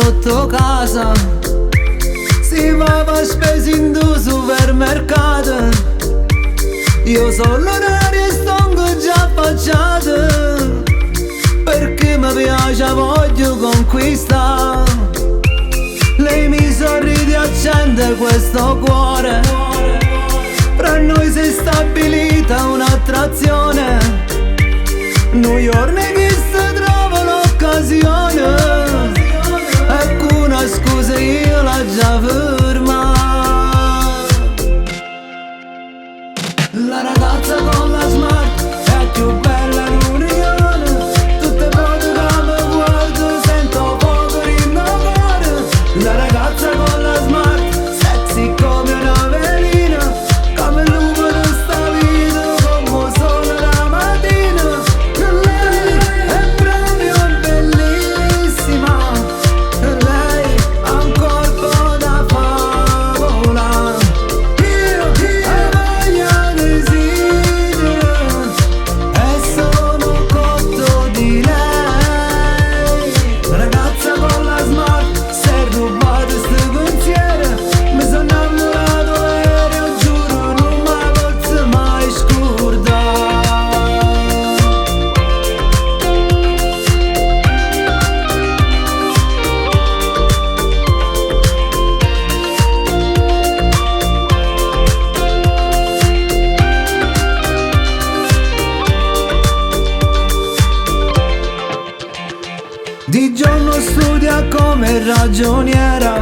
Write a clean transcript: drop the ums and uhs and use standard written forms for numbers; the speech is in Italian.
sotto casa, si va a spese in due supermercati. Io sono l'orario e sto già affacciato, perché mi piace, voglio conquistare. Lei mi sorride e accende questo cuore, fra noi si è stabilita un'attrazione. New York che si trova l'occasione, ecco una scusa io la già ferma. La ragazza con la smart è più bella l'unione, tutte volte che mi guardo sento poco rinnovare. La ragazza con la smart, sexy come una velina, come il lupo di sta vita, come sole la mattina. Lei è proprio bellissima, lei ha un corpo da favola. Io voglio desidero e sono cotto di lei. La ragazza con la smart, si è rubato sto pensiero, mi sono innamorato aereo, giuro non mi posso mai scordare. Di giorno studia come ragioniera,